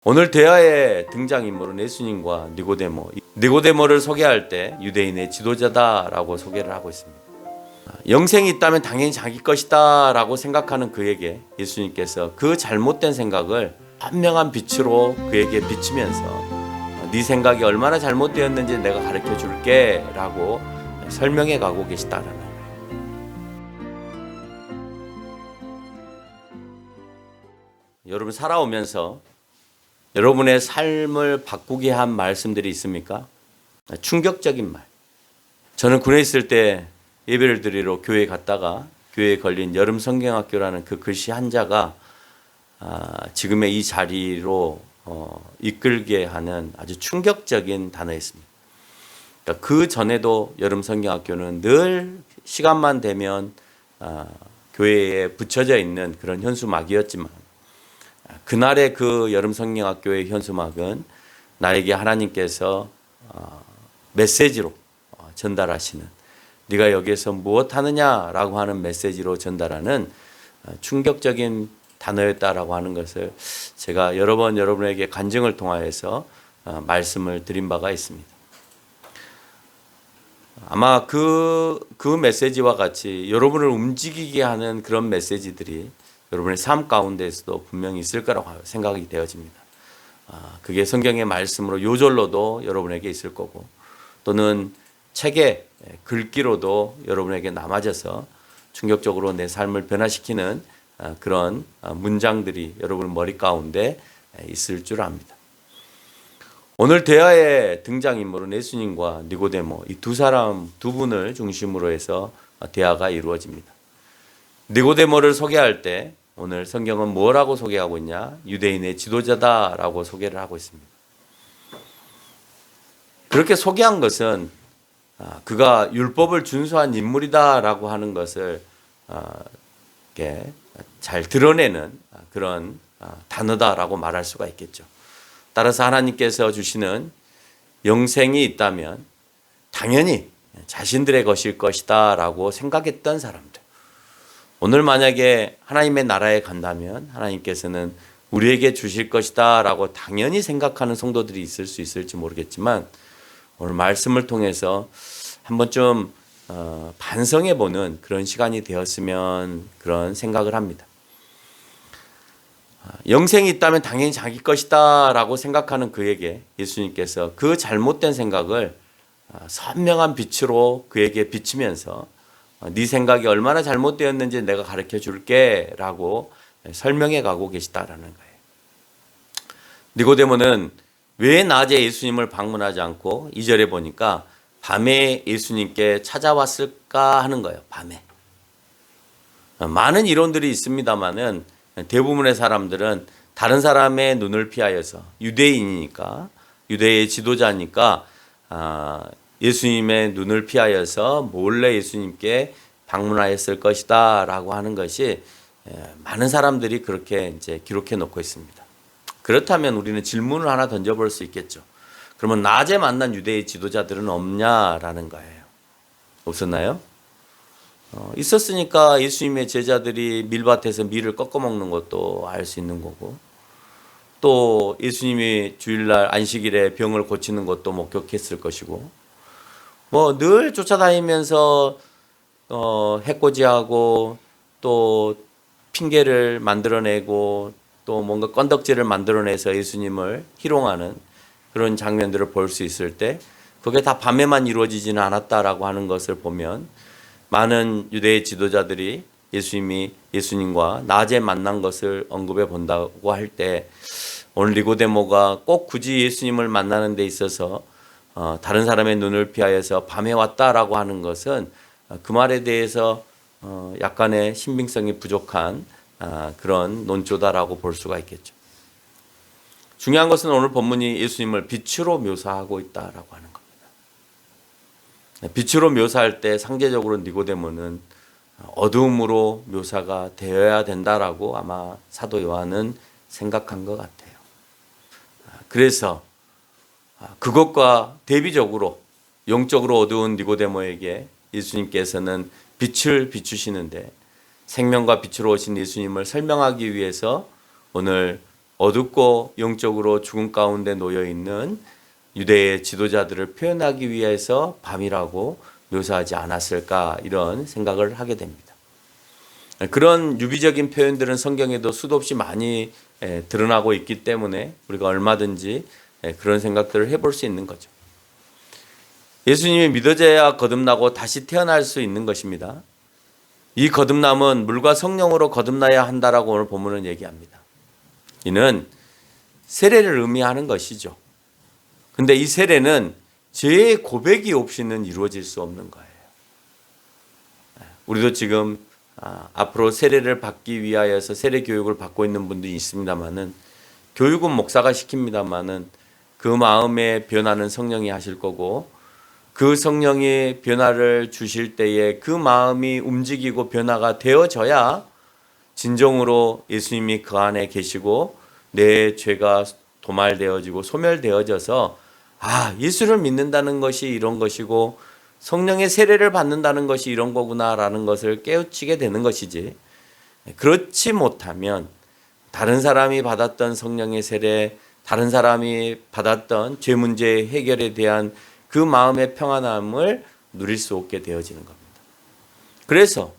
오늘 대화의 등장인물은 예수님과 니고데모. 니고데모를 소개할 때 유대인의 지도자다라고 소개를 하고 있습니다. 영생이 있다면 당연히 자기 것이다 라고 생각하는 그에게 예수님께서 그 잘못된 생각을 선명한 빛으로 그에게 비추면서 네 생각이 얼마나 잘못되었는지 내가 가르쳐 줄게 라고 설명해 가고 계시다라는 거예요. 여러분 살아오면서 여러분의 삶을 바꾸게 한 말씀들이 있습니까? 충격적인 말. 저는 군에 있을 때 예배를 드리러 교회에 갔다가 교회에 걸린 여름 성경학교라는 그 글씨 한자가 지금의 이 자리로 이끌게 하는 아주 충격적인 단어였습니다. 그러니까 그 전에도 여름 성경학교는 늘 시간만 되면 교회에 붙여져 있는 그런 현수막이었지만 그날의 그 여름 성경학교의 현수막은 나에게 하나님께서 메시지로 전달하시는, 네가 여기에서 무엇 하느냐라고 하는 메시지로 전달하는 충격적인 단어였다라고 하는 것을 제가 여러 번 여러분에게 간증을 통하여서 말씀을 드린 바가 있습니다. 아마 그 메시지와 같이 여러분을 움직이게 하는 그런 메시지들이 여러분의 삶 가운데에서도 분명히 있을 거라고 생각이 되어집니다. 그게 성경의 말씀으로 요절로도 여러분에게 있을 거고 또는 책의 글귀로도 여러분에게 남아져서 충격적으로 내 삶을 변화시키는 그런 문장들이 여러분 머리 가운데 있을 줄 압니다. 오늘 대화의 등장인물은 예수님과 니고데모, 이 두 분을 중심으로 해서 대화가 이루어집니다. 니고데모를 소개할 때 오늘 성경은 뭐라고 소개하고 있냐? 유대인의 지도자다라고 소개를 하고 있습니다. 그렇게 소개한 것은 그가 율법을 준수한 인물이다라고 하는 것을 잘 드러내는 그런 단어다라고 말할 수가 있겠죠. 따라서 하나님께서 주시는 영생이 있다면 당연히 자신들의 것일 것이다라고 생각했던 사람들. 오늘 만약에 하나님의 나라에 간다면 하나님께서는 우리에게 주실 것이다 라고 당연히 생각하는 성도들이 있을 수 있을지 모르겠지만 오늘 말씀을 통해서 한 번쯤 반성해 보는 그런 시간이 되었으면 그런 생각을 합니다. 영생이 있다면 당연히 자기 것이다 라고 생각하는 그에게 예수님께서 그 잘못된 생각을 선명한 빛으로 그에게 비추면서 네 생각이 얼마나 잘못되었는지 내가 가르쳐 줄게 라고 설명해 가고 계시다라는 거예요. 니고데모는 왜 낮에 예수님을 방문하지 않고 2절에 보니까 밤에 예수님께 찾아왔을까 하는 거예요. 밤에. 많은 이론들이 있습니다만은 대부분의 사람들은 다른 사람의 눈을 피하여서 유대인이니까 유대의 지도자니까 예수님의 눈을 피하여서 몰래 예수님께 방문하였을 것이다 라고 하는 것이 많은 사람들이 그렇게 이제 기록해 놓고 있습니다. 그렇다면 우리는 질문을 하나 던져볼 수 있겠죠. 그러면 낮에 만난 유대의 지도자들은 없냐라는 거예요. 없었나요? 있었으니까 예수님의 제자들이 밀밭에서 밀을 꺾어 먹는 것도 알 수 있는 거고 또 예수님이 주일날 안식일에 병을 고치는 것도 목격했을 것이고 늘 쫓아다니면서 해코지하고 또 핑계를 만들어내고 또 뭔가 건덕지를 만들어내서 예수님을 희롱하는 그런 장면들을 볼 수 있을 때 그게 다 밤에만 이루어지지는 않았다라고 하는 것을 보면 많은 유대의 지도자들이 예수님과 낮에 만난 것을 언급해 본다고 할 때 오늘 니고데모가 꼭 굳이 예수님을 만나는 데 있어서 다른 사람의 눈을 피하여서 밤에 왔다라고 하는 것은 그 말에 대해서 약간의 신빙성이 부족한 그런 논조다라고 볼 수가 있겠죠. 중요한 것은 오늘 본문이 예수님을 빛으로 묘사하고 있다라고 하는 겁니다. 빛으로 묘사할 때 상대적으로 니고데모는 어두움으로 묘사가 되어야 된다라고 아마 사도 요한은 생각한 것 같아요. 그래서 그것과 대비적으로 영적으로 어두운 니고데모에게 예수님께서는 빛을 비추시는데 생명과 빛으로 오신 예수님을 설명하기 위해서 오늘 어둡고 영적으로 죽음 가운데 놓여 있는 유대의 지도자들을 표현하기 위해서 밤이라고 묘사하지 않았을까, 이런 생각을 하게 됩니다. 그런 유비적인 표현들은 성경에도 수도 없이 많이 드러나고 있기 때문에 우리가 얼마든지 그런 생각들을 해볼 수 있는 거죠. 예수님이 믿어져야 거듭나고 다시 태어날 수 있는 것입니다. 이 거듭남은 물과 성령으로 거듭나야 한다라고 오늘 본문은 얘기합니다. 이는 세례를 의미하는 것이죠. 근데 이 세례는 죄의 고백이 없이는 이루어질 수 없는 거예요. 우리도 지금 앞으로 세례를 받기 위하여서 세례 교육을 받고 있는 분들이 있습니다만은, 교육은 목사가 시킵니다만은 그 마음에 변화는 성령이 하실 거고, 그 성령이 변화를 주실 때에 그 마음이 움직이고 변화가 되어져야 진정으로 예수님이 그 안에 계시고 내 죄가 도말되어지고 소멸되어져서 예수를 믿는다는 것이 이런 것이고 성령의 세례를 받는다는 것이 이런 거구나라는 것을 깨우치게 되는 것이지, 그렇지 못하면 다른 사람이 받았던 성령의 세례, 다른 사람이 받았던 죄 문제 해결에 대한 그 마음의 평안함을 누릴 수 없게 되어지는 겁니다. 그래서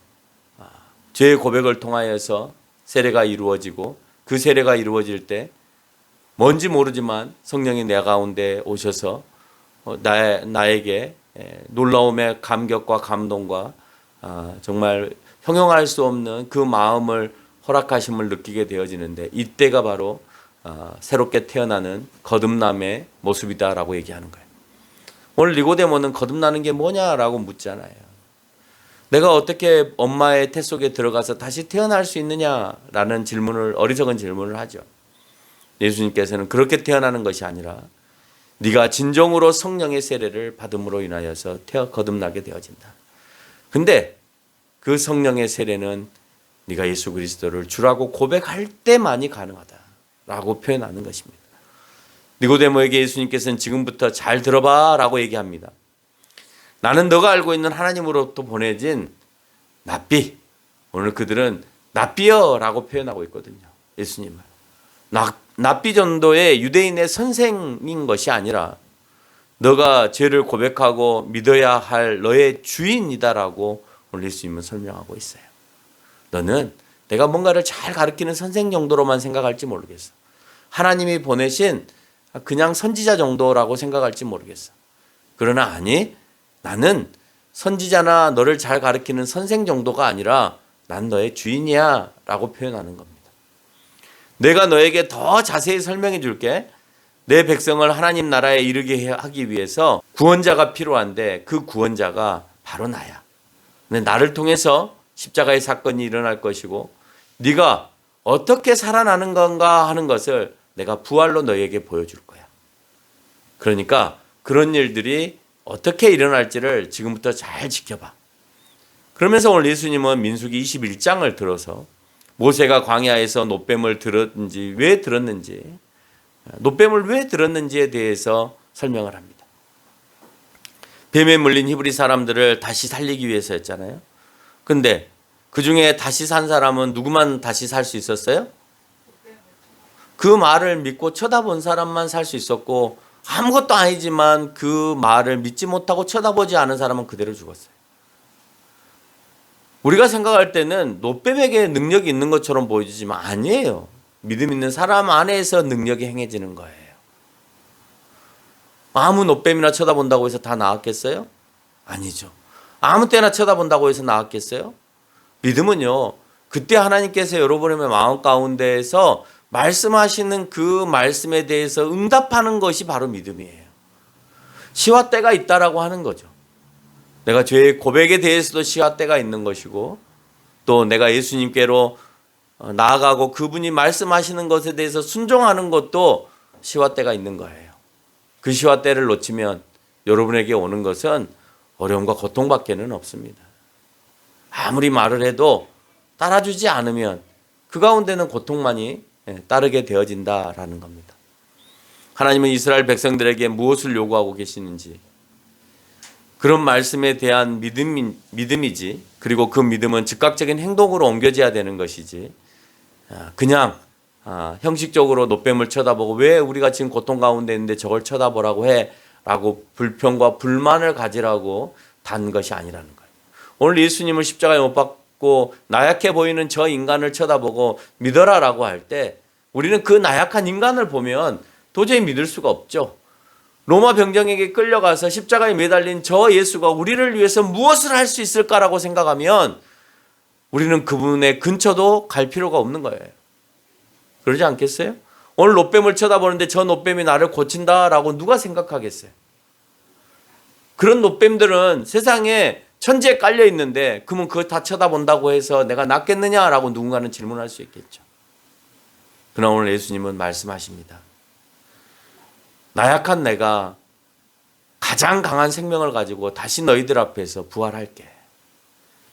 죄의 고백을 통하여서 세례가 이루어지고, 그 세례가 이루어질 때 뭔지 모르지만 성령이 내 가운데 오셔서 나에게 놀라움의 감격과 감동과 정말 형용할 수 없는 그 마음을 허락하심을 느끼게 되어지는데, 이때가 바로 새롭게 태어나는 거듭남의 모습이다라고 얘기하는 거예요. 오늘 니고데모는 거듭나는 게 뭐냐라고 묻잖아요. 내가 어떻게 엄마의 태 속에 들어가서 다시 태어날 수 있느냐라는 질문을, 어리석은 질문을 하죠. 예수님께서는 그렇게 태어나는 것이 아니라 네가 진정으로 성령의 세례를 받음으로 인하여서 거듭나게 되어진다. 근데 그 성령의 세례는 네가 예수 그리스도를 주라고 고백할 때만이 가능하다라고 표현하는 것입니다. 니고데모에게 예수님께서는 지금부터 잘 들어봐 라고 얘기합니다. 나는 너가 알고 있는 하나님으로부터 보내진 납비, 오늘 그들은 납비여 라고 표현하고 있거든요. 예수님을 납비 정도의 유대인의 선생인 것이 아니라 너가 죄를 고백하고 믿어야 할 너의 주인이다라고 오늘 예수님은 설명하고 있어요. 너는 내가 뭔가를 잘 가르치는 선생 정도로만 생각할지 모르겠어. 하나님이 보내신 그냥 선지자 정도라고 생각할지 모르겠어. 그러나 아니, 나는 선지자나 너를 잘 가르치는 선생 정도가 아니라 난 너의 주인이야 라고 표현하는 겁니다. 내가 너에게 더 자세히 설명해 줄게. 내 백성을 하나님 나라에 이르게 하기 위해서 구원자가 필요한데 그 구원자가 바로 나야. 근데 나를 통해서 십자가의 사건이 일어날 것이고 네가 어떻게 살아나는 건가 하는 것을 내가 부활로 너에게 보여줄 거야. 그러니까 그런 일들이 어떻게 일어날지를 지금부터 잘 지켜봐. 그러면서 오늘 예수님은 민수기 21장을 들어서 모세가 광야에서 왜 들었는지, 놋뱀을 왜 들었는지에 대해서 설명을 합니다. 뱀에 물린 히브리 사람들을 다시 살리기 위해서였잖아요. 근데 그 중에 다시 산 사람은 누구만 다시 살 수 있었어요? 그 말을 믿고 쳐다본 사람만 살 수 있었고, 아무것도 아니지만 그 말을 믿지 못하고 쳐다보지 않은 사람은 그대로 죽었어요. 우리가 생각할 때는 놋뱀에게 능력이 있는 것처럼 보여지지만 아니에요. 믿음 있는 사람 안에서 능력이 행해지는 거예요. 아무 놋뱀이나 쳐다본다고 해서 다 나았겠어요? 아니죠. 아무 때나 쳐다본다고 해서 나았겠어요? 믿음은요, 그때 하나님께서 여러분의 마음 가운데에서 말씀하시는 그 말씀에 대해서 응답하는 것이 바로 믿음이에요. 시와 때가 있다라고 하는 거죠. 내가 죄의 고백에 대해서도 시와 때가 있는 것이고, 또 내가 예수님께로 나아가고 그분이 말씀하시는 것에 대해서 순종하는 것도 시와 때가 있는 거예요. 그 시와 때를 놓치면 여러분에게 오는 것은 어려움과 고통밖에는 없습니다. 아무리 말을 해도 따라주지 않으면 그 가운데는 고통만이 따르게 되어진다라는 겁니다. 하나님은 이스라엘 백성들에게 무엇을 요구하고 계시는지, 그런 말씀에 대한 믿음이지, 그리고 그 믿음은 즉각적인 행동으로 옮겨져야 되는 것이지, 그냥 형식적으로 노뱀을 쳐다보고 왜 우리가 지금 고통 가운데 있는데 저걸 쳐다보라고 해? 라고 불평과 불만을 가지라고 단 것이 아니라는 거예요. 오늘 예수님을 십자가에 못 박고 나약해 보이는 저 인간을 쳐다보고 믿어라라고 할 때 우리는 그 나약한 인간을 보면 도저히 믿을 수가 없죠. 로마 병정에게 끌려가서 십자가에 매달린 저 예수가 우리를 위해서 무엇을 할 수 있을까라고 생각하면 우리는 그분의 근처도 갈 필요가 없는 거예요. 그러지 않겠어요? 오늘 노뱀을 쳐다보는데 저 노뱀이 나를 고친다라고 누가 생각하겠어요? 그런 노뱀들은 세상에 천지에 깔려 있는데 그러면 그거 다 쳐다본다고 해서 내가 낫겠느냐라고 누군가는 질문할 수 있겠죠. 그러나 오늘 예수님은 말씀하십니다. 나약한 내가 가장 강한 생명을 가지고 다시 너희들 앞에서 부활할게.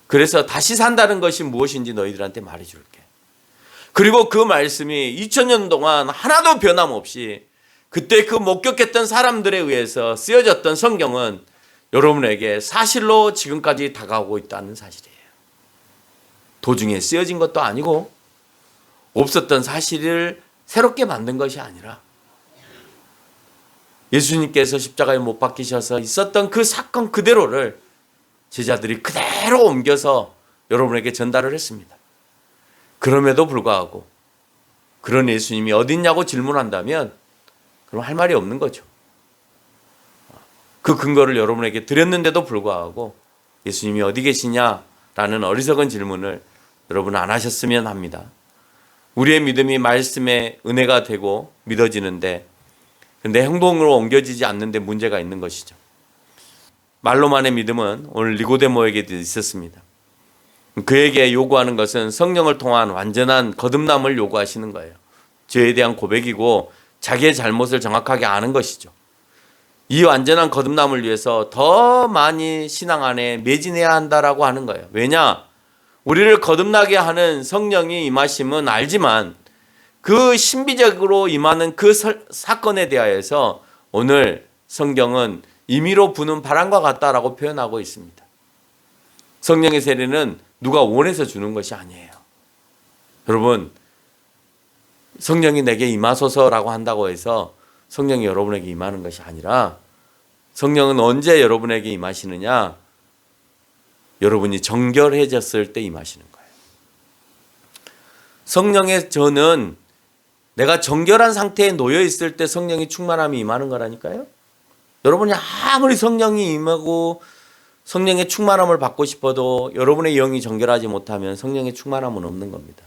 그래서 다시 산다는 것이 무엇인지 너희들한테 말해줄게. 그리고 그 말씀이 2000년 동안 하나도 변함없이 그때 그 목격했던 사람들에 의해서 쓰여졌던 성경은 여러분에게 사실로 지금까지 다가오고 있다는 사실이에요. 도중에 쓰여진 것도 아니고 없었던 사실을 새롭게 만든 것이 아니라 예수님께서 십자가에 못 박히셔서 있었던 그 사건 그대로를 제자들이 그대로 옮겨서 여러분에게 전달을 했습니다. 그럼에도 불구하고 그런 예수님이 어딨냐고 질문한다면 그럼 할 말이 없는 거죠. 그 근거를 여러분에게 드렸는데도 불구하고 예수님이 어디 계시냐라는 어리석은 질문을 여러분 안 하셨으면 합니다. 우리의 믿음이 말씀의 은혜가 되고 믿어지는데 근데 행동으로 옮겨지지 않는데 문제가 있는 것이죠. 말로만의 믿음은 오늘 니고데모에게도 있었습니다. 그에게 요구하는 것은 성령을 통한 완전한 거듭남을 요구하시는 거예요. 죄에 대한 고백이고 자기의 잘못을 정확하게 아는 것이죠. 이 완전한 거듭남을 위해서 더 많이 신앙 안에 매진해야 한다라고 하는 거예요. 왜냐? 우리를 거듭나게 하는 성령이 임하심은 알지만 그 신비적으로 임하는 그 사건에 대하여서 오늘 성경은 임의로 부는 바람과 같다라고 표현하고 있습니다. 성령의 세례는 누가 원해서 주는 것이 아니에요. 여러분, 성령이 내게 임하소서라고 한다고 해서 성령이 여러분에게 임하는 것이 아니라 성령은 언제 여러분에게 임하시느냐? 여러분이 정결해졌을 때 임하시는 거예요. 성령의 저는 내가 정결한 상태에 놓여 있을 때 성령이 충만함이 임하는 거라니까요. 여러분이 아무리 성령이 임하고 성령의 충만함을 받고 싶어도 여러분의 영이 정결하지 못하면 성령의 충만함은 없는 겁니다.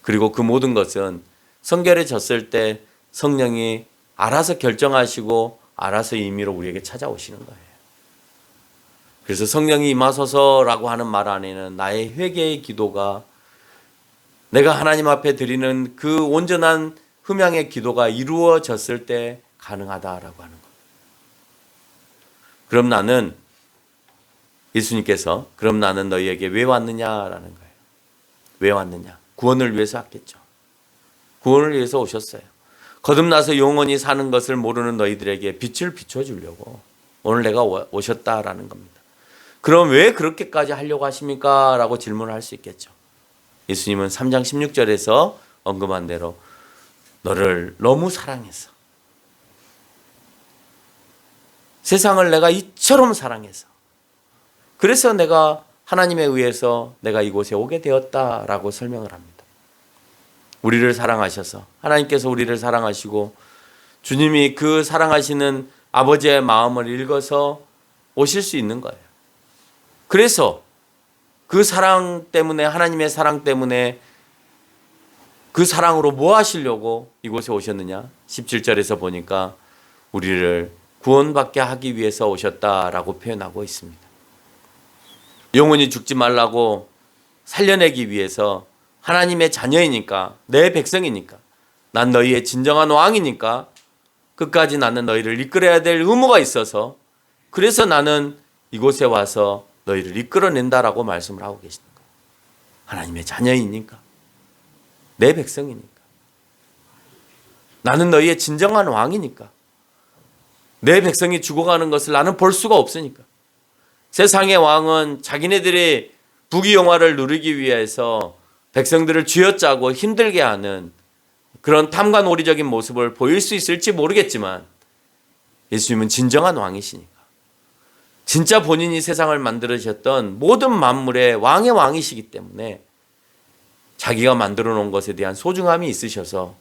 그리고 그 모든 것은 성결해졌을 때 성령이 알아서 결정하시고 알아서 임의로 우리에게 찾아오시는 거예요. 그래서 성령이 임하소서라고 하는 말 안에는 나의 회개의 기도가 내가 하나님 앞에 드리는 그 온전한 흠양의 기도가 이루어졌을 때 가능하다라고 하는 겁니다. 그럼 나는 예수님께서 그럼 나는 너희에게 왜 왔느냐라는 거예요. 왜 왔느냐? 구원을 위해서 왔겠죠. 구원을 위해서 오셨어요. 거듭나서 영원히 사는 것을 모르는 너희들에게 빛을 비춰주려고 오늘 내가 오셨다라는 겁니다. 그럼 왜 그렇게까지 하려고 하십니까? 라고 질문을 할 수 있겠죠. 예수님은 3장 16절에서 언급한 대로 너를 너무 사랑해서 세상을 내가 이처럼 사랑해서 그래서 내가 하나님에 의해서 내가 이곳에 오게 되었다라고 설명을 합니다. 우리를 사랑하셔서 하나님께서 우리를 사랑하시고 주님이 그 사랑하시는 아버지의 마음을 읽어서 오실 수 있는 거예요. 그래서 그 사랑 때문에 하나님의 사랑 때문에 그 사랑으로 뭐 하시려고 이곳에 오셨느냐? 17절에서 보니까 우리를 구원받게 하기 위해서 오셨다라고 표현하고 있습니다. 영원히 죽지 말라고 살려내기 위해서 하나님의 자녀이니까 내 백성이니까 난 너희의 진정한 왕이니까 끝까지 나는 너희를 이끌어야 될 의무가 있어서 그래서 나는 이곳에 와서 너희를 이끌어낸다라고 말씀을 하고 계시는 거예요. 하나님의 자녀이니까 내 백성이니까 나는 너희의 진정한 왕이니까 내 백성이 죽어가는 것을 나는 볼 수가 없으니까 세상의 왕은 자기네들의 부귀영화를 누리기 위해서 백성들을 쥐어짜고 힘들게 하는 그런 탐관오리적인 모습을 보일 수 있을지 모르겠지만 예수님은 진정한 왕이시니까, 진짜 본인이 세상을 만들으셨던 모든 만물의 왕의 왕이시기 때문에 자기가 만들어 놓은 것에 대한 소중함이 있으셔서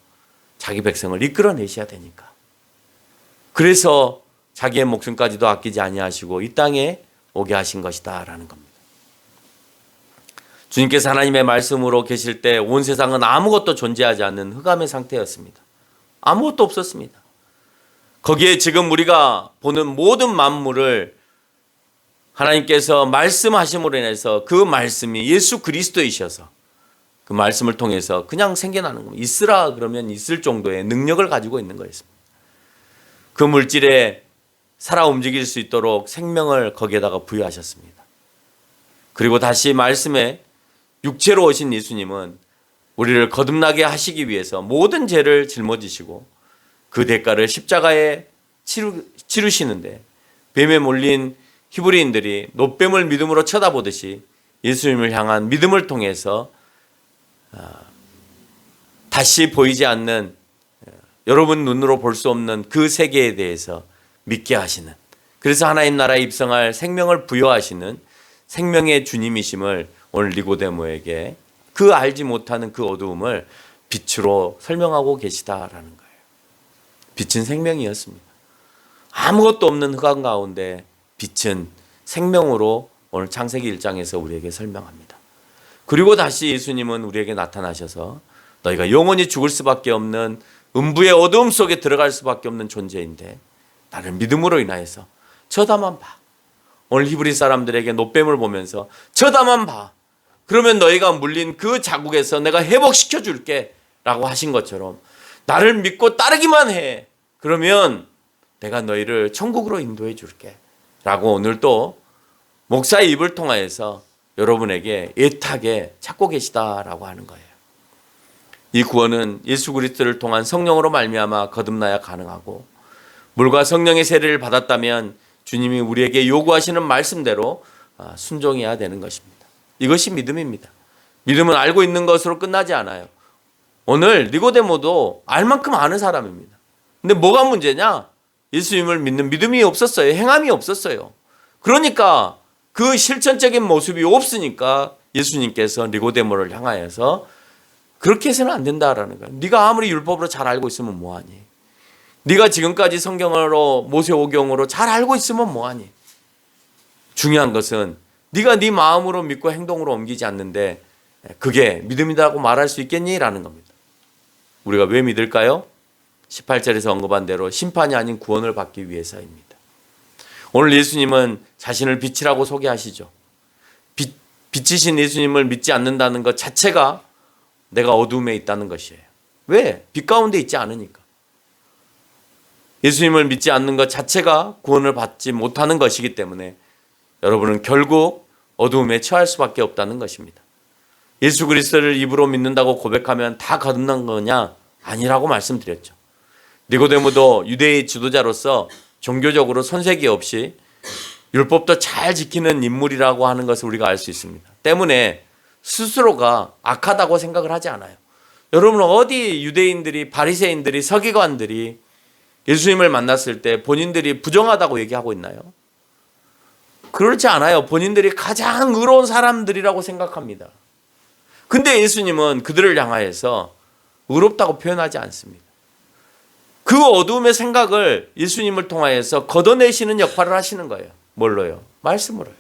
자기 백성을 이끌어내셔야 되니까, 그래서 자기의 목숨까지도 아끼지 아니하시고 이 땅에 오게 하신 것이다라는 겁니다. 주님께서 하나님의 말씀으로 계실 때 온 세상은 아무것도 존재하지 않는 흑암의 상태였습니다. 아무것도 없었습니다. 거기에 지금 우리가 보는 모든 만물을 하나님께서 말씀하심으로 인해서 그 말씀이 예수 그리스도이셔서 그 말씀을 통해서 그냥 생겨나는 겁니다. 있으라 그러면 있을 정도의 능력을 가지고 있는 거였습니다. 그 물질에 살아 움직일 수 있도록 생명을 거기에다가 부여하셨습니다. 그리고 다시 말씀에 육체로 오신 예수님은 우리를 거듭나게 하시기 위해서 모든 죄를 짊어지시고 그 대가를 십자가에 치르시는데, 뱀에 몰린 히브리인들이 놋뱀을 믿음으로 쳐다보듯이 예수님을 향한 믿음을 통해서 다시 보이지 않는, 여러분 눈으로 볼 수 없는 그 세계에 대해서 믿게 하시는, 그래서 하나님 나라에 입성할 생명을 부여하시는 생명의 주님이심을 오늘 니고데모에게 그 알지 못하는 그 어두움을 빛으로 설명하고 계시다라는 거예요. 빛은 생명이었습니다. 아무것도 없는 흑암 가운데 빛은 생명으로 오늘 창세기 1장에서 우리에게 설명합니다. 그리고 다시 예수님은 우리에게 나타나셔서 너희가 영원히 죽을 수밖에 없는 음부의 어두움 속에 들어갈 수밖에 없는 존재인데 나를 믿음으로 인하여서 쳐다만 봐. 오늘 히브리 사람들에게 놋뱀을 보면서 쳐다만 봐. 그러면 너희가 물린 그 자국에서 내가 회복시켜 줄게 라고 하신 것처럼 나를 믿고 따르기만 해. 그러면 내가 너희를 천국으로 인도해 줄게 라고 오늘 또 목사의 입을 통하여서 여러분에게 애타게 찾고 계시다라고 하는 거예요. 이 구원은 예수 그리스도를 통한 성령으로 말미암아 거듭나야 가능하고, 물과 성령의 세례를 받았다면 주님이 우리에게 요구하시는 말씀대로 순종해야 되는 것입니다. 이것이 믿음입니다. 믿음은 알고 있는 것으로 끝나지 않아요. 오늘 니고데모도 알 만큼 아는 사람입니다. 근데 뭐가 문제냐? 예수님을 믿는 믿음이 없었어요. 행함이 없었어요. 그러니까 그 실천적인 모습이 없으니까 예수님께서 니고데모를 향하여서 그렇게 해서는 안 된다라는 거예요. 네가 아무리 율법으로 잘 알고 있으면 뭐하니? 네가 지금까지 성경으로 모세오경으로 잘 알고 있으면 뭐하니? 중요한 것은 네가 네 마음으로 믿고 행동으로 옮기지 않는데 그게 믿음이라고 말할 수 있겠니? 라는 겁니다. 우리가 왜 믿을까요? 18절에서 언급한 대로 심판이 아닌 구원을 받기 위해서입니다. 오늘 예수님은 자신을 빛이라고 소개하시죠. 빛이신 예수님을 믿지 않는다는 것 자체가 내가 어두움에 있다는 것이에요. 왜? 빛 가운데 있지 않으니까. 예수님을 믿지 않는 것 자체가 구원을 받지 못하는 것이기 때문에 여러분은 결국 어두움에 처할 수밖에 없다는 것입니다. 예수 그리스도를 입으로 믿는다고 고백하면 다 거듭난 거냐? 아니라고 말씀드렸죠. 니고데모도 유대의 지도자로서 종교적으로 손색이 없이 율법도 잘 지키는 인물이라고 하는 것을 우리가 알 수 있습니다. 때문에 스스로가 악하다고 생각을 하지 않아요. 여러분, 어디 유대인들이, 바리새인들이, 서기관들이 예수님을 만났을 때 본인들이 부정하다고 얘기하고 있나요? 그렇지 않아요. 본인들이 가장 의로운 사람들이라고 생각합니다. 근데 예수님은 그들을 향하여서 의롭다고 표현하지 않습니다. 그 어두움의 생각을 예수님을 통하여서 걷어내시는 역할을 하시는 거예요. 뭘로요? 말씀으로요.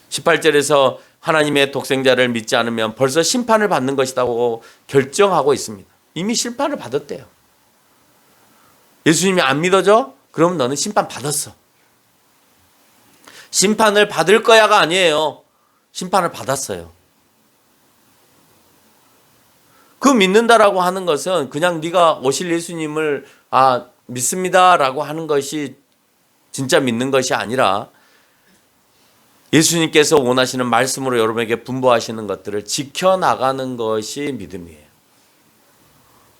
18절에서 하나님의 독생자를 믿지 않으면 벌써 심판을 받는 것이라고 결정하고 있습니다. 이미 심판을 받았대요. 예수님이 안 믿어져? 그럼 너는 심판 받았어. 심판을 받을 거야가 아니에요. 심판을 받았어요. 그 믿는다라고 하는 것은 그냥 네가 오실 예수님을 믿습니다라고 하는 것이 진짜 믿는 것이 아니라 예수님께서 원하시는 말씀으로 여러분에게 분부하시는 것들을 지켜나가는 것이 믿음이에요.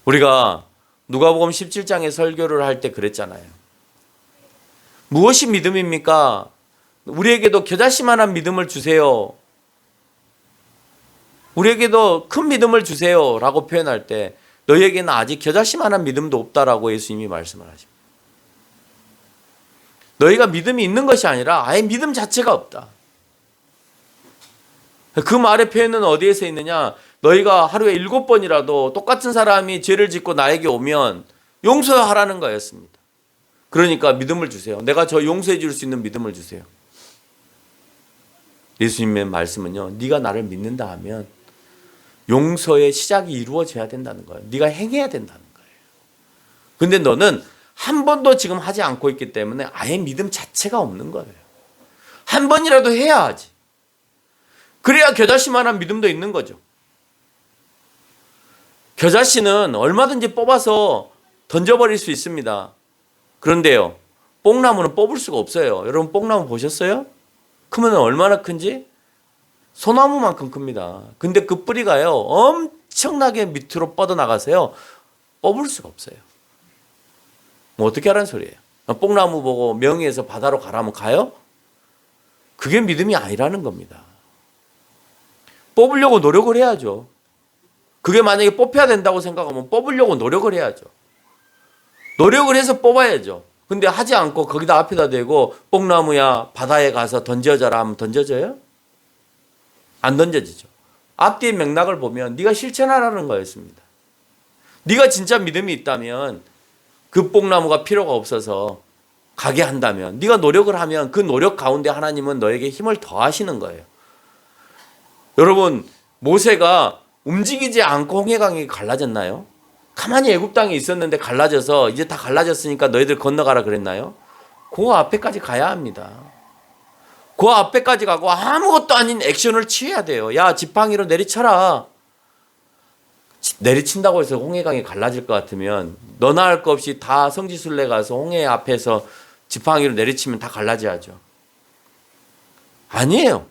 우리가 누가복음 17장의 설교를 할 때 그랬잖아요. 무엇이 믿음입니까? 우리에게도 겨자씨만한 믿음을 주세요. 우리에게도 큰 믿음을 주세요 라고 표현할 때 너희에게는 아직 겨자씨만한 믿음도 없다라고 예수님이 말씀을 하십니다. 너희가 믿음이 있는 것이 아니라 아예 믿음 자체가 없다. 그 말의 표현은 어디에서 있느냐? 너희가 하루에 7번이라도 똑같은 사람이 죄를 짓고 나에게 오면 용서하라는 거였습니다. 그러니까 믿음을 주세요. 내가 저 용서해 줄 수 있는 믿음을 주세요. 예수님의 말씀은요, 네가 나를 믿는다 하면 용서의 시작이 이루어져야 된다는 거예요. 네가 행해야 된다는 거예요. 근데 너는 한 번도 지금 하지 않고 있기 때문에 아예 믿음 자체가 없는 거예요. 한 번이라도 해야 하지. 그래야 겨자씨만한 믿음도 있는 거죠. 겨자씨는 얼마든지 뽑아서 던져버릴 수 있습니다. 그런데요, 뽕나무는 뽑을 수가 없어요. 여러분 뽕나무 보셨어요? 크면 얼마나 큰지? 소나무만큼 큽니다. 근데 그 뿌리가요, 엄청나게 밑으로 뻗어나가서요, 뽑을 수가 없어요. 뭐 어떻게 하라는 소리예요? 뽕나무 보고 명의에서 바다로 가라면 가요? 그게 믿음이 아니라는 겁니다. 뽑으려고 노력을 해야죠. 그게 만약에 뽑혀야 된다고 생각하면 뽑으려고 노력을 해야죠. 노력을 해서 뽑아야죠. 근데 하지 않고 거기다 앞에다 대고 뽕나무야 바다에 가서 던져져라 하면 던져져요? 안 던져지죠. 앞뒤의 맥락을 보면 네가 실천하라는 거였습니다. 네가 진짜 믿음이 있다면 그 뽕나무가 필요가 없어서 가게 한다면, 네가 노력을 하면 그 노력 가운데 하나님은 너에게 힘을 더하시는 거예요. 여러분, 모세가 움직이지 않고 홍해강이 갈라졌나요? 가만히 애굽 땅에 있었는데 갈라져서 이제 다 갈라졌으니까 너희들 건너가라 그랬나요? 그 앞에까지 가야 합니다. 그 앞에까지 가고 아무것도 아닌 액션을 취해야 돼요. 야, 지팡이로 내리쳐라. 내리친다고 해서 홍해강이 갈라질 것 같으면 너나 할 것 없이 다 성지순례 가서 홍해 앞에서 지팡이로 내리치면 다 갈라져야죠. 아니에요.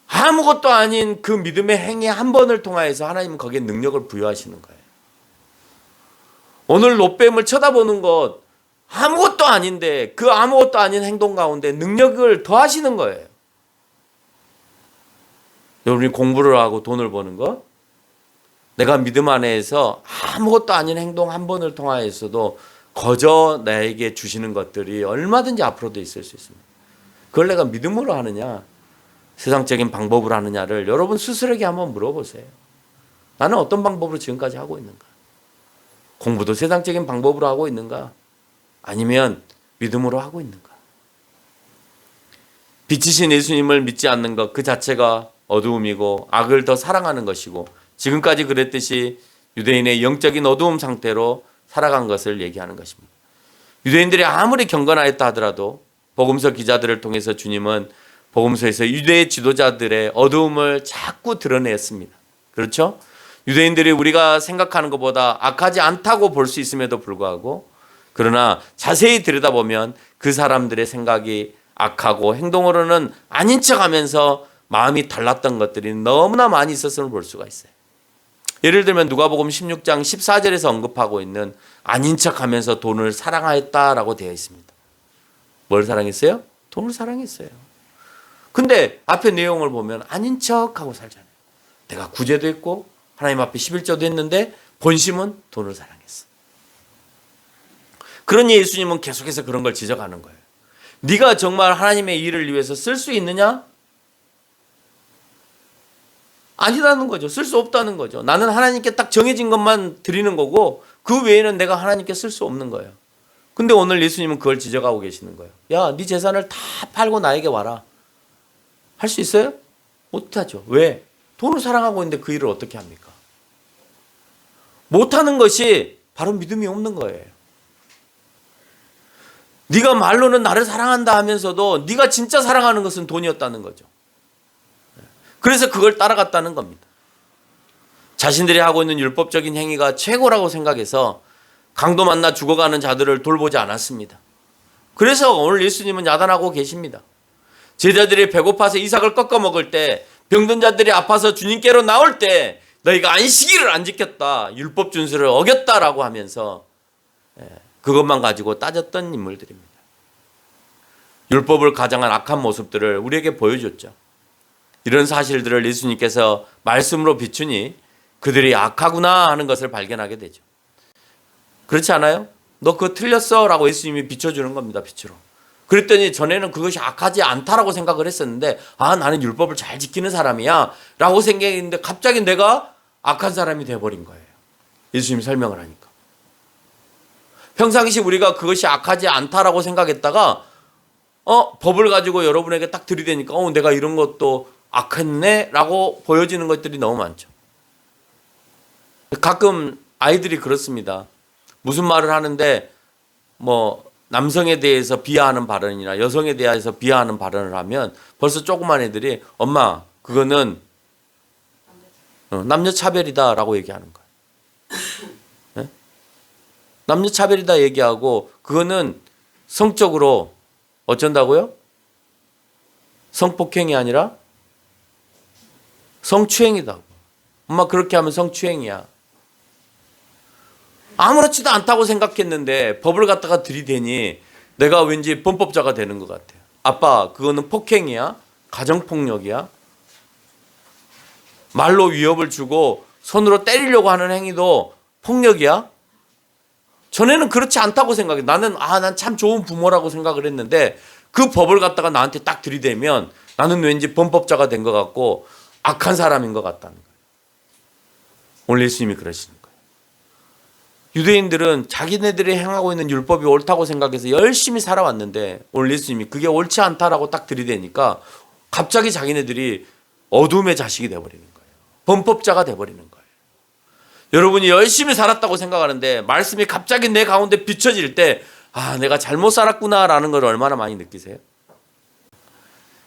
아무것도 아닌 그 믿음의 행위 한 번을 통하여서 하나님은 거기에 능력을 부여하시는 거예요. 오늘 롯뱀을 쳐다보는 것 아무것도 아닌데 그 아무것도 아닌 행동 가운데 능력을 더하시는 거예요. 여러분이 공부를 하고 돈을 버는 것, 내가 믿음 안에서 아무것도 아닌 행동 한 번을 통하여서도 거저 나에게 주시는 것들이 얼마든지 앞으로도 있을 수 있습니다. 그걸 내가 믿음으로 하느냐 세상적인 방법으로 하느냐를 여러분 스스로에게 한번 물어보세요. 나는 어떤 방법으로 지금까지 하고 있는가? 공부도 세상적인 방법으로 하고 있는가? 아니면 믿음으로 하고 있는가? 빛이신 예수님을 믿지 않는 것 그 자체가 어두움이고 악을 더 사랑하는 것이고, 지금까지 그랬듯이 유대인의 영적인 어두움 상태로 살아간 것을 얘기하는 것입니다. 유대인들이 아무리 경건하였다 하더라도 복음서 기자들을 통해서 주님은 복음서에서 유대의 지도자들의 어두움을 자꾸 드러냈습니다. 그렇죠? 유대인들이 우리가 생각하는 것보다 악하지 않다고 볼 수 있음에도 불구하고, 그러나 자세히 들여다보면 그 사람들의 생각이 악하고 행동으로는 아닌 척하면서 마음이 달랐던 것들이 너무나 많이 있었음을 볼 수가 있어요. 예를 들면 누가복음 16장 14절에서 언급하고 있는 아닌 척하면서 돈을 사랑하였다라고 되어 있습니다. 뭘 사랑했어요? 돈을 사랑했어요. 근데 앞에 내용을 보면 아닌 척하고 살잖아요. 내가 구제도 했고 하나님 앞에 11조도 했는데 본심은 돈을 사랑했어. 그러니 예수님은 계속해서 그런 걸 지적하는 거예요. 네가 정말 하나님의 일을 위해서 쓸 수 있느냐? 아니라는 거죠. 쓸 수 없다는 거죠. 나는 하나님께 딱 정해진 것만 드리는 거고 그 외에는 내가 하나님께 쓸 수 없는 거예요. 근데 오늘 예수님은 그걸 지적하고 계시는 거예요. 야, 네 재산을 다 팔고 나에게 와라. 할 수 있어요? 못하죠. 왜? 돈을 사랑하고 있는데 그 일을 어떻게 합니까? 못하는 것이 바로 믿음이 없는 거예요. 네가 말로는 나를 사랑한다 하면서도 네가 진짜 사랑하는 것은 돈이었다는 거죠. 그래서 그걸 따라갔다는 겁니다. 자신들이 하고 있는 율법적인 행위가 최고라고 생각해서 강도 만나 죽어가는 자들을 돌보지 않았습니다. 그래서 오늘 예수님은 야단하고 계십니다. 제자들이 배고파서 이삭을 꺾어 먹을 때, 병든 자들이 아파서 주님께로 나올 때 너희가 안식일을 안 지켰다, 율법 준수를 어겼다라고 하면서 그것만 가지고 따졌던 인물들입니다. 율법을 가장한 악한 모습들을 우리에게 보여줬죠. 이런 사실들을 예수님께서 말씀으로 비추니 그들이 악하구나 하는 것을 발견하게 되죠. 그렇지 않아요? 너 그거 틀렸어 라고 예수님이 비춰주는 겁니다. 빛으로. 그랬더니 전에는 그것이 악하지 않다라고 생각을 했었는데 나는 율법을 잘 지키는 사람이야 라고 생각했는데 갑자기 내가 악한 사람이 돼버린 거예요. 예수님이 설명을 하니까. 평상시 우리가 그것이 악하지 않다라고 생각했다가 법을 가지고 여러분에게 딱 들이대니까 내가 이런 것도 악했네 라고 보여지는 것들이 너무 많죠. 가끔 아이들이 그렇습니다. 무슨 말을 하는데 남성에 대해서 비하하는 발언이나 여성에 대해서 비하하는 발언을 하면 벌써 조그만 애들이 엄마 그거는 남녀차별이다 라고 얘기하는 거예요. 네? 남녀차별이다 얘기하고 그거는 성적으로 어쩐다고요? 성폭행이 아니라 성추행이다. 엄마 그렇게 하면 성추행이야. 아무렇지도 않다고 생각했는데 법을 갖다가 들이대니 내가 왠지 범법자가 되는 것 같아요. 아빠 그거는 폭행이야? 가정폭력이야? 말로 위협을 주고 손으로 때리려고 하는 행위도 폭력이야? 전에는 그렇지 않다고 생각해. 난 참 좋은 부모라고 생각을 했는데 그 법을 갖다가 나한테 딱 들이대면 나는 왠지 범법자가 된 것 같고 악한 사람인 것 같다는 거예요. 오늘 예수님이 그러시는 거예요. 유대인들은 자기네들이 행하고 있는 율법이 옳다고 생각해서 열심히 살아왔는데 오늘 예수님이 그게 옳지 않다라고 딱 들이대니까 갑자기 자기네들이 어둠의 자식이 돼버리는 거예요. 범법자가 돼버리는 거예요. 여러분이 열심히 살았다고 생각하는데 말씀이 갑자기 내 가운데 비춰질 때 내가 잘못 살았구나라는 걸 얼마나 많이 느끼세요?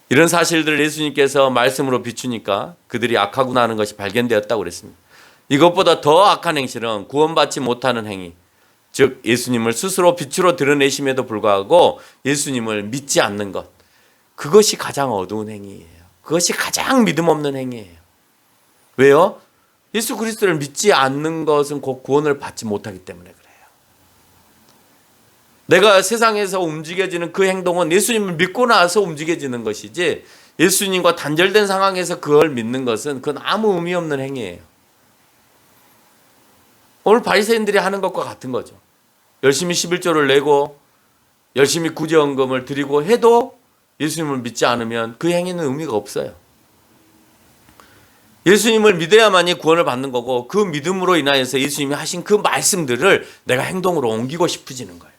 이런 사실들을 예수님께서 말씀으로 비추니까 그들이 악하구나 하는 것이 발견되었다고 그랬습니다. 이것보다 더 악한 행실은 구원받지 못하는 행위, 즉 예수님을 스스로 빛으로 드러내심에도 불구하고 예수님을 믿지 않는 것, 그것이 가장 어두운 행위예요. 그것이 가장 믿음 없는 행위예요. 왜요? 예수 그리스도를 믿지 않는 것은 곧 구원을 받지 못하기 때문에 그래요. 내가 세상에서 움직여지는 그 행동은 예수님을 믿고 나서 움직여지는 것이지 예수님과 단절된 상황에서 그걸 믿는 것은 그건 아무 의미 없는 행위예요. 오늘 바리새인들이 하는 것과 같은 거죠. 열심히 11조를 내고 열심히 구제헌금을 드리고 해도 예수님을 믿지 않으면 그 행위는 의미가 없어요. 예수님을 믿어야만이 구원을 받는 거고 그 믿음으로 인하여서 예수님이 하신 그 말씀들을 내가 행동으로 옮기고 싶어지는 거예요.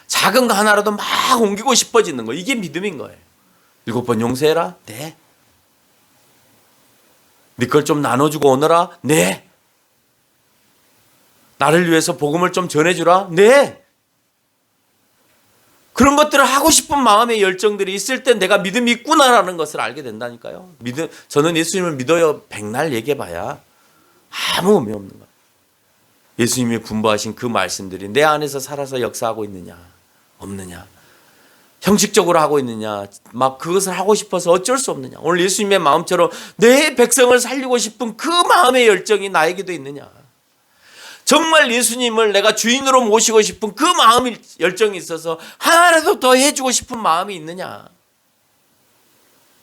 작은 거 하나라도 막 옮기고 싶어지는 거, 이게 믿음인 거예요. 7번 용서해라? 네. 네 걸 좀 나눠주고 오너라? 네. 나를 위해서 복음을 좀 전해주라? 네. 그런 것들을 하고 싶은 마음의 열정들이 있을 때 내가 믿음이 있구나라는 것을 알게 된다니까요. 저는 예수님을 믿어요. 백날 얘기해봐야 아무 의미 없는 거예요. 예수님이 분부하신 그 말씀들이 내 안에서 살아서 역사하고 있느냐 없느냐, 형식적으로 하고 있느냐, 막 그것을 하고 싶어서 어쩔 수 없느냐, 오늘 예수님의 마음처럼 내 백성을 살리고 싶은 그 마음의 열정이 나에게도 있느냐, 정말 예수님을 내가 주인으로 모시고 싶은 그 마음의 열정이 있어서 하나라도 더 해주고 싶은 마음이 있느냐.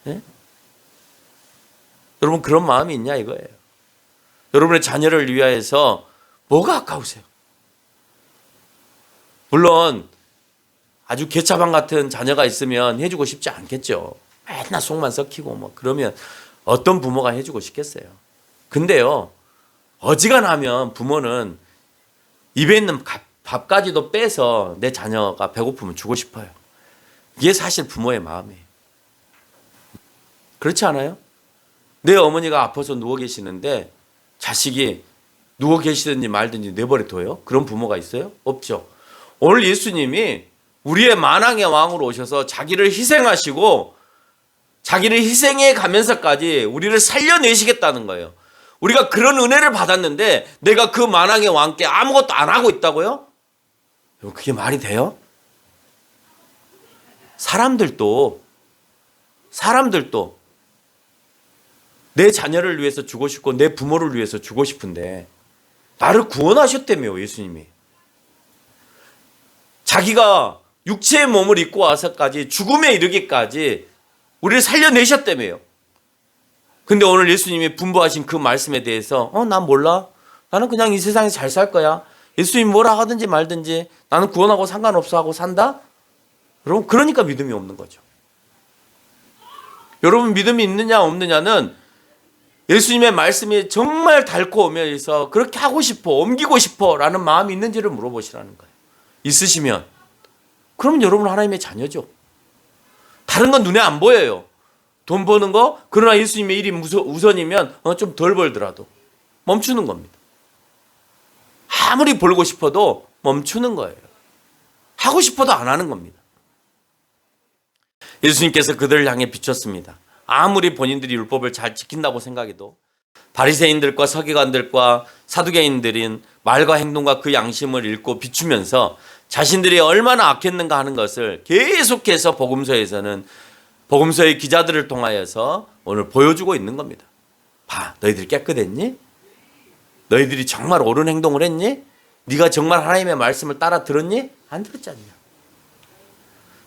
네? 여러분 그런 마음이 있냐 이거예요. 여러분의 자녀를 위하여서 뭐가 아까우세요? 물론 아주 개차반 같은 자녀가 있으면 해주고 싶지 않겠죠. 맨날 속만 썩히고 그러면 어떤 부모가 해주고 싶겠어요. 근데요, 어지간하면 부모는 입에 있는 밥까지도 빼서 내 자녀가 배고프면 주고 싶어요. 이게 사실 부모의 마음이에요. 그렇지 않아요? 내 어머니가 아파서 누워 계시는데 자식이 누워 계시든지 말든지 내버려 둬요? 그런 부모가 있어요? 없죠. 오늘 예수님이 우리의 만왕의 왕으로 오셔서 자기를 희생하시고 자기를 희생해 가면서까지 우리를 살려내시겠다는 거예요. 우리가 그런 은혜를 받았는데 내가 그 만왕의 왕께 아무것도 안 하고 있다고요? 그게 말이 돼요? 사람들도 내 자녀를 위해서 주고 싶고 내 부모를 위해서 주고 싶은데 나를 구원하셨다며. 예수님이 자기가 육체의 몸을 입고 와서까지 죽음에 이르기까지 우리를 살려내셨다며요. 근데 오늘 예수님이 분부하신 그 말씀에 대해서 난 몰라. 나는 그냥 이 세상에서 잘 살 거야. 예수님 뭐라 하든지 말든지 나는 구원하고 상관없어 하고 산다? 여러분, 그러니까 믿음이 없는 거죠. 여러분, 믿음이 있느냐 없느냐는 예수님의 말씀이 정말 달콤해서 그렇게 하고 싶어, 옮기고 싶어 라는 마음이 있는지를 물어보시라는 거예요. 있으시면 그러면 여러분은 하나님의 자녀죠. 다른 건 눈에 안 보여요. 돈 버는 거, 그러나 예수님의 일이 우선이면 좀 덜 벌더라도 멈추는 겁니다. 아무리 벌고 싶어도 멈추는 거예요. 하고 싶어도 안 하는 겁니다. 예수님께서 그들을 향해 비췄습니다. 아무리 본인들이 율법을 잘 지킨다고 생각해도 바리새인들과 서기관들과 사두개인들인 말과 행동과 그 양심을 읽고 비추면서 자신들이 얼마나 악했는가 하는 것을 계속해서 복음서에서는 복음서의 기자들을 통하여서 오늘 보여주고 있는 겁니다. 봐, 너희들이 깨끗했니? 너희들이 정말 옳은 행동을 했니? 네가 정말 하나님의 말씀을 따라 들었니? 안 들었지 않냐?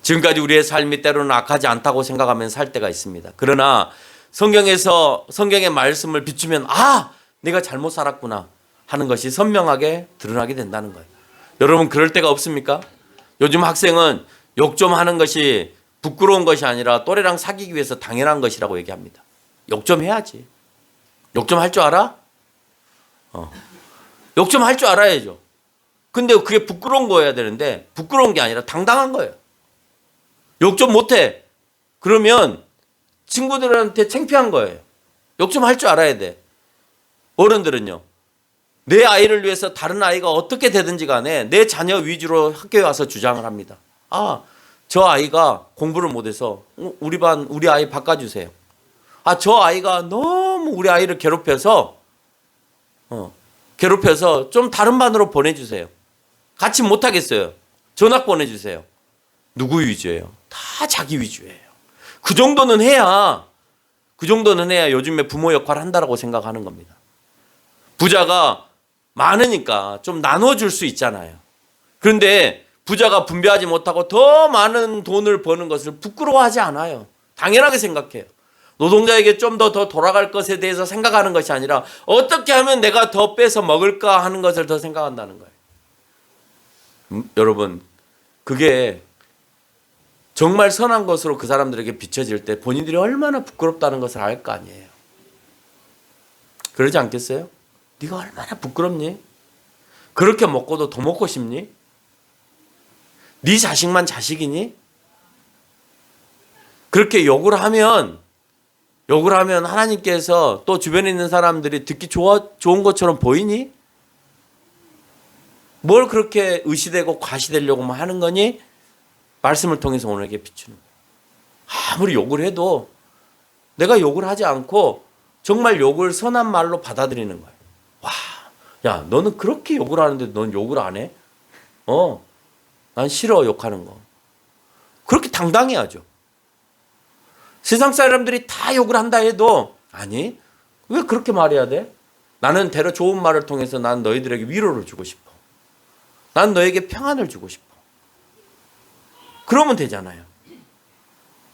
지금까지 우리의 삶이 때로는 악하지 않다고 생각하면서 살 때가 있습니다. 그러나 성경의 말씀을 비추면 내가 잘못 살았구나 하는 것이 선명하게 드러나게 된다는 거예요. 여러분, 그럴 때가 없습니까? 요즘 학생은 욕 좀 하는 것이 부끄러운 것이 아니라 또래랑 사귀기 위해서 당연한 것이라고 얘기합니다. 욕 좀 해야지. 욕 좀 할 줄 알아? 욕 좀 할 줄 알아야죠. 근데 그게 부끄러운 거여야 되는데 부끄러운 게 아니라 당당한 거예요. 욕 좀 못해. 그러면 친구들한테 창피한 거예요. 욕 좀 할 줄 알아야 돼. 어른들은요, 내 아이를 위해서 다른 아이가 어떻게 되든지 간에 내 자녀 위주로 학교에 와서 주장을 합니다. 저 아이가 공부를 못해서 우리 아이 바꿔주세요. 저 아이가 너무 우리 아이를 괴롭혀서 좀 다른 반으로 보내주세요. 같이 못하겠어요. 전학 보내주세요. 누구 위주예요? 다 자기 위주예요. 그 정도는 해야 요즘에 부모 역할을 한다라고 생각하는 겁니다. 부자가 많으니까 좀 나눠줄 수 있잖아요. 그런데 부자가 분배하지 못하고 더 많은 돈을 버는 것을 부끄러워하지 않아요. 당연하게 생각해요. 노동자에게 좀 더 돌아갈 것에 대해서 생각하는 것이 아니라 어떻게 하면 내가 더 빼서 먹을까 하는 것을 더 생각한다는 거예요. 여러분, 그게 정말 선한 것으로 그 사람들에게 비춰질 때 본인들이 얼마나 부끄럽다는 것을 알 거 아니에요. 그러지 않겠어요? 네가 얼마나 부끄럽니? 그렇게 먹고도 더 먹고 싶니? 네 자식만 자식이니? 그렇게 욕을 하면 하나님께서 또 주변에 있는 사람들이 듣기 좋은 것처럼 보이니? 뭘 그렇게 의시되고 과시되려고만 하는 거니? 말씀을 통해서 오늘에게 비추는 거예요. 아무리 욕을 해도 내가 욕을 하지 않고 정말 욕을 선한 말로 받아들이는 거예요. 야, 너는 그렇게 욕을 하는데 넌 욕을 안 해? 난 싫어, 욕하는 거. 그렇게 당당해야죠. 세상 사람들이 다 욕을 한다 해도 아니, 왜 그렇게 말해야 돼? 나는 대로 좋은 말을 통해서 난 너희들에게 위로를 주고 싶어. 난 너에게 평안을 주고 싶어. 그러면 되잖아요.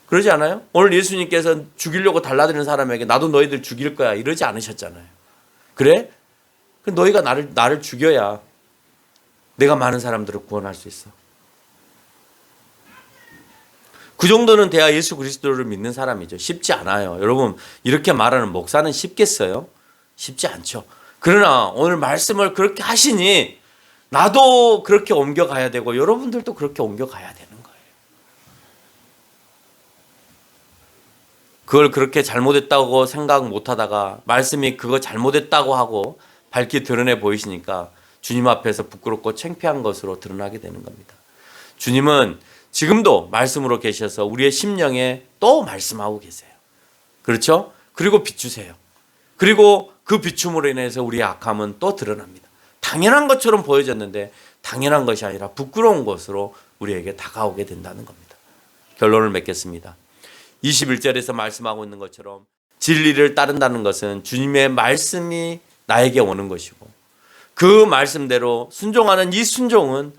그러지 않아요? 오늘 예수님께서 죽이려고 달라드는 사람에게 나도 너희들 죽일 거야 이러지 않으셨잖아요. 그래? 너희가 나를 죽여야 내가 많은 사람들을 구원할 수 있어. 그 정도는 돼야 예수 그리스도를 믿는 사람이죠. 쉽지 않아요. 여러분, 이렇게 말하는 목사는 쉽겠어요? 쉽지 않죠. 그러나 오늘 말씀을 그렇게 하시니 나도 그렇게 옮겨가야 되고 여러분들도 그렇게 옮겨가야 되는 거예요. 그걸 그렇게 잘못했다고 생각 못하다가 말씀이 그거 잘못했다고 하고 밝게 드러내 보이시니까 주님 앞에서 부끄럽고 창피한 것으로 드러나게 되는 겁니다. 주님은 지금도 말씀으로 계셔서 우리의 심령에 또 말씀하고 계세요. 그렇죠? 그리고 비추세요. 그리고 그 비춤으로 인해서 우리의 악함은 또 드러납니다. 당연한 것처럼 보여졌는데 당연한 것이 아니라 부끄러운 것으로 우리에게 다가오게 된다는 겁니다. 결론을 맺겠습니다. 21절에서 말씀하고 있는 것처럼 진리를 따른다는 것은 주님의 말씀이 나에게 오는 것이고 그 말씀대로 순종하는 이 순종은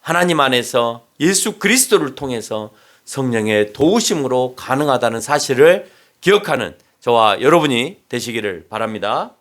하나님 안에서 예수 그리스도를 통해서 성령의 도우심으로 가능하다는 사실을 기억하는 저와 여러분이 되시기를 바랍니다.